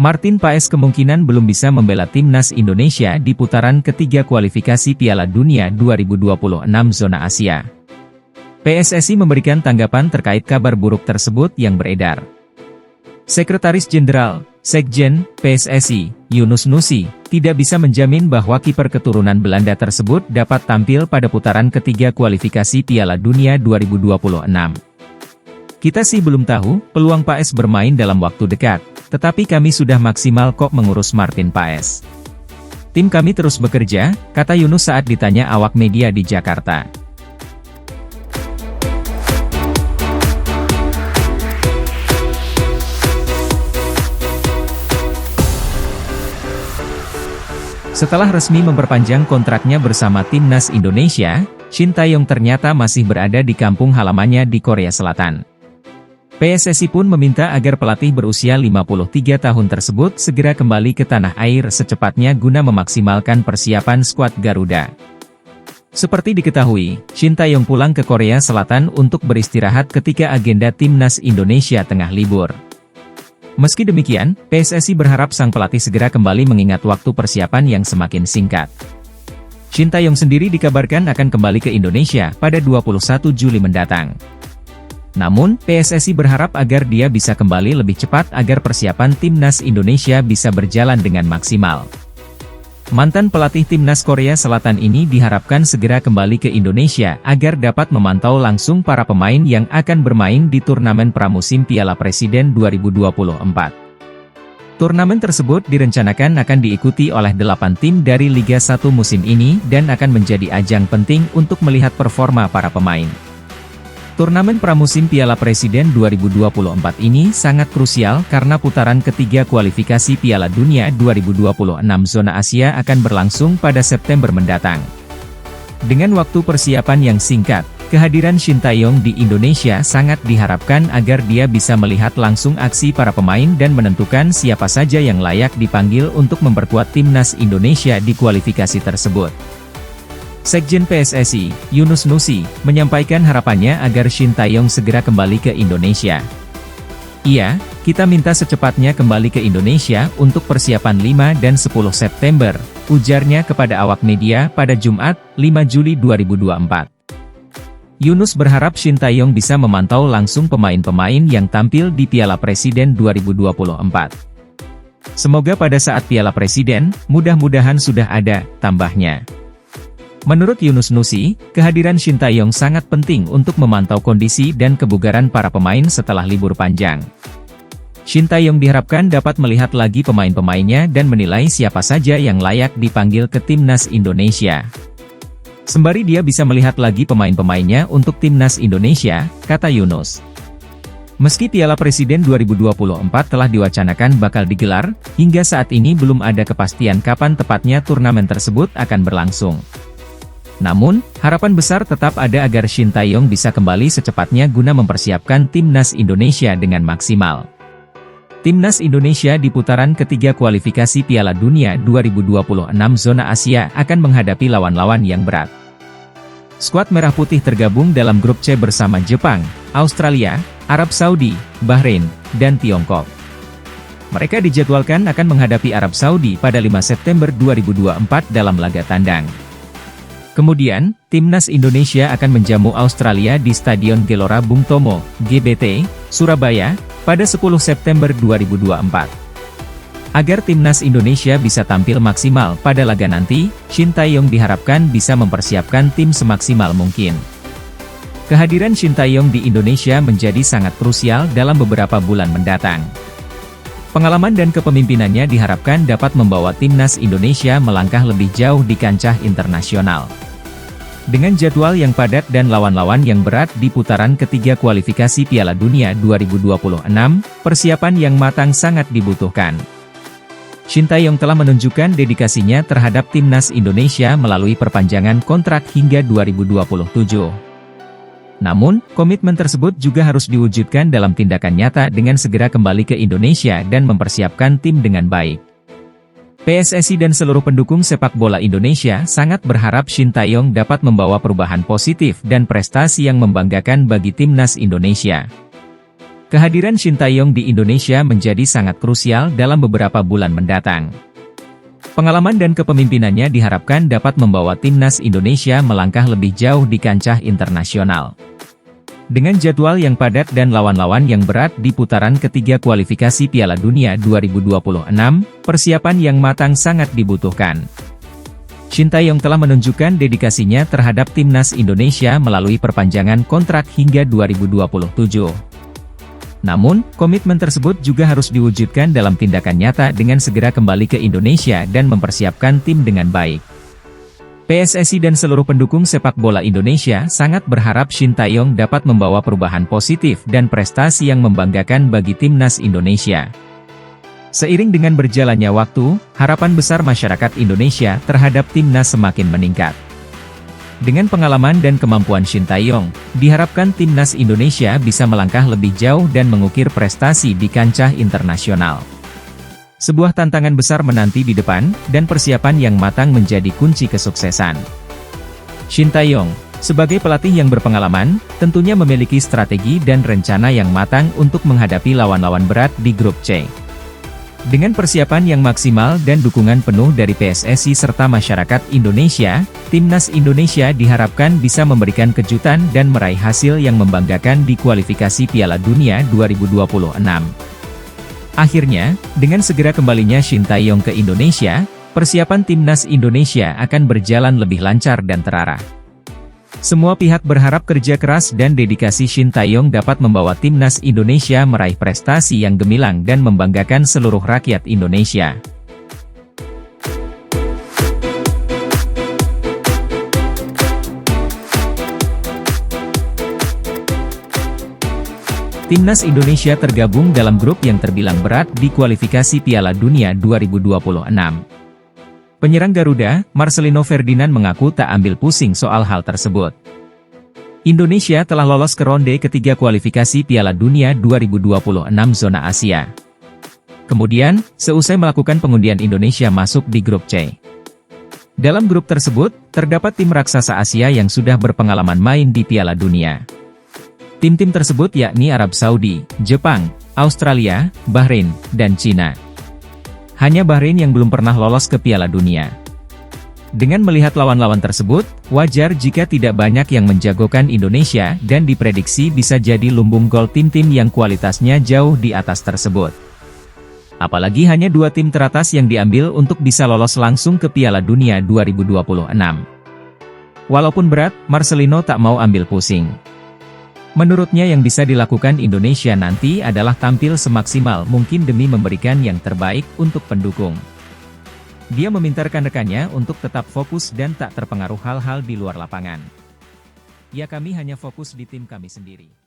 Martin Paes kemungkinan belum bisa membela timnas Indonesia di putaran ketiga kualifikasi Piala Dunia 2026 zona Asia. PSSI memberikan tanggapan terkait kabar buruk tersebut yang beredar. Sekretaris Jenderal, Sekjen, PSSI, Yunus Nusi, tidak bisa menjamin bahwa kiper keturunan Belanda tersebut dapat tampil pada putaran ketiga kualifikasi Piala Dunia 2026. Kita sih belum tahu, peluang Paes bermain dalam waktu dekat, tetapi kami sudah maksimal kok mengurus Martin Paes. Tim kami terus bekerja, kata Yunus saat ditanya awak media di Jakarta. Setelah resmi memperpanjang kontraknya bersama timnas Indonesia, Shin Tae-yong ternyata masih berada di kampung halamannya di Korea Selatan. PSSI pun meminta agar pelatih berusia 53 tahun tersebut segera kembali ke tanah air secepatnya guna memaksimalkan persiapan skuad Garuda. Seperti diketahui, Shin Tae-yong pulang ke Korea Selatan untuk beristirahat ketika agenda timnas Indonesia tengah libur. Meski demikian, PSSI berharap sang pelatih segera kembali mengingat waktu persiapan yang semakin singkat. Shin Tae-yong sendiri dikabarkan akan kembali ke Indonesia pada 21 Juli mendatang. Namun, PSSI berharap agar dia bisa kembali lebih cepat agar persiapan timnas Indonesia bisa berjalan dengan maksimal. Mantan pelatih timnas Korea Selatan ini diharapkan segera kembali ke Indonesia agar dapat memantau langsung para pemain yang akan bermain di turnamen pramusim Piala Presiden 2024. Turnamen tersebut direncanakan akan diikuti oleh 8 tim dari Liga 1 musim ini dan akan menjadi ajang penting untuk melihat performa para pemain. Turnamen pramusim Piala Presiden 2024 ini sangat krusial karena putaran ketiga kualifikasi Piala Dunia 2026 zona Asia akan berlangsung pada September mendatang. Dengan waktu persiapan yang singkat, kehadiran Shin Tae-yong di Indonesia sangat diharapkan agar dia bisa melihat langsung aksi para pemain dan menentukan siapa saja yang layak dipanggil untuk memperkuat timnas Indonesia di kualifikasi tersebut. Sekjen PSSI, Yunus Nusi, menyampaikan harapannya agar Shin Tae-yong segera kembali ke Indonesia. Iya, kita minta secepatnya kembali ke Indonesia untuk persiapan 5 dan 10 September, ujarnya kepada awak media pada Jumat, 5 Juli 2024. Yunus berharap Shin Tae-yong bisa memantau langsung pemain-pemain yang tampil di Piala Presiden 2024. Semoga pada saat Piala Presiden, mudah-mudahan sudah ada, tambahnya. Menurut Yunus Nusi, kehadiran Shin Tae-yong sangat penting untuk memantau kondisi dan kebugaran para pemain setelah libur panjang. Shin Tae-yong diharapkan dapat melihat lagi pemain-pemainnya dan menilai siapa saja yang layak dipanggil ke timnas Indonesia. Sembari dia bisa melihat lagi pemain-pemainnya untuk timnas Indonesia, kata Yunus. Meski Piala Presiden 2024 telah diwacanakan bakal digelar, hingga saat ini belum ada kepastian kapan tepatnya turnamen tersebut akan berlangsung. Namun, harapan besar tetap ada agar Shin Tae-yong bisa kembali secepatnya guna mempersiapkan timnas Indonesia dengan maksimal. Timnas Indonesia di putaran ketiga kualifikasi Piala Dunia 2026 zona Asia akan menghadapi lawan-lawan yang berat. Skuad Merah Putih tergabung dalam grup C bersama Jepang, Australia, Arab Saudi, Bahrain, dan Tiongkok. Mereka dijadwalkan akan menghadapi Arab Saudi pada 5 September 2024 dalam laga tandang. Kemudian, timnas Indonesia akan menjamu Australia di Stadion Gelora Bung Tomo, GBT, Surabaya, pada 10 September 2024. Agar timnas Indonesia bisa tampil maksimal pada laga nanti, Shin Tae-yong diharapkan bisa mempersiapkan tim semaksimal mungkin. Kehadiran Shin Tae-yong di Indonesia menjadi sangat krusial dalam beberapa bulan mendatang. Pengalaman dan kepemimpinannya diharapkan dapat membawa timnas Indonesia melangkah lebih jauh di kancah internasional. Dengan jadwal yang padat dan lawan-lawan yang berat di putaran ketiga kualifikasi Piala Dunia 2026, persiapan yang matang sangat dibutuhkan. Shin Tae-yong telah menunjukkan dedikasinya terhadap timnas Indonesia melalui perpanjangan kontrak hingga 2027. Namun, komitmen tersebut juga harus diwujudkan dalam tindakan nyata dengan segera kembali ke Indonesia dan mempersiapkan tim dengan baik. PSSI dan seluruh pendukung sepak bola Indonesia sangat berharap Shin Tae-yong dapat membawa perubahan positif dan prestasi yang membanggakan bagi timnas Indonesia. Kehadiran Shin Tae-yong di Indonesia menjadi sangat krusial dalam beberapa bulan mendatang. Pengalaman dan kepemimpinannya diharapkan dapat membawa timnas Indonesia melangkah lebih jauh di kancah internasional. Dengan jadwal yang padat dan lawan-lawan yang berat di putaran ketiga kualifikasi Piala Dunia 2026, persiapan yang matang sangat dibutuhkan. Shin Tae-yong telah menunjukkan dedikasinya terhadap timnas Indonesia melalui perpanjangan kontrak hingga 2027. Namun, komitmen tersebut juga harus diwujudkan dalam tindakan nyata dengan segera kembali ke Indonesia dan mempersiapkan tim dengan baik. PSSI dan seluruh pendukung sepak bola Indonesia sangat berharap Shin Tae-yong dapat membawa perubahan positif dan prestasi yang membanggakan bagi timnas Indonesia. Seiring dengan berjalannya waktu, harapan besar masyarakat Indonesia terhadap timnas semakin meningkat. Dengan pengalaman dan kemampuan Shin Tae-yong, diharapkan timnas Indonesia bisa melangkah lebih jauh dan mengukir prestasi di kancah internasional. Sebuah tantangan besar menanti di depan, dan persiapan yang matang menjadi kunci kesuksesan. Shin Tae-yong, sebagai pelatih yang berpengalaman, tentunya memiliki strategi dan rencana yang matang untuk menghadapi lawan-lawan berat di grup C. Dengan persiapan yang maksimal dan dukungan penuh dari PSSI serta masyarakat Indonesia, timnas Indonesia diharapkan bisa memberikan kejutan dan meraih hasil yang membanggakan di kualifikasi Piala Dunia 2026. Akhirnya, dengan segera kembalinya Shin Tae-yong ke Indonesia, persiapan timnas Indonesia akan berjalan lebih lancar dan terarah. Semua pihak berharap kerja keras dan dedikasi Shin Tae-yong dapat membawa timnas Indonesia meraih prestasi yang gemilang dan membanggakan seluruh rakyat Indonesia. Timnas Indonesia tergabung dalam grup yang terbilang berat di kualifikasi Piala Dunia 2026. Penyerang Garuda, Marcelino Ferdinand mengaku tak ambil pusing soal hal tersebut. Indonesia telah lolos ke ronde ketiga kualifikasi Piala Dunia 2026 zona Asia. Kemudian, seusai melakukan pengundian Indonesia masuk di grup C. Dalam grup tersebut, terdapat tim raksasa Asia yang sudah berpengalaman main di Piala Dunia. Tim-tim tersebut yakni Arab Saudi, Jepang, Australia, Bahrain, dan Cina. Hanya Bahrain yang belum pernah lolos ke Piala Dunia. Dengan melihat lawan-lawan tersebut, wajar jika tidak banyak yang menjagokan Indonesia dan diprediksi bisa jadi lumbung gol tim-tim yang kualitasnya jauh di atas tersebut. Apalagi hanya dua tim teratas yang diambil untuk bisa lolos langsung ke Piala Dunia 2026. Walaupun berat, Marcelino tak mau ambil pusing. Menurutnya yang bisa dilakukan Indonesia nanti adalah tampil semaksimal mungkin demi memberikan yang terbaik untuk pendukung. Dia meminta rekan-rekannya untuk tetap fokus dan tak terpengaruh hal-hal di luar lapangan. Ya, kami hanya fokus di tim kami sendiri.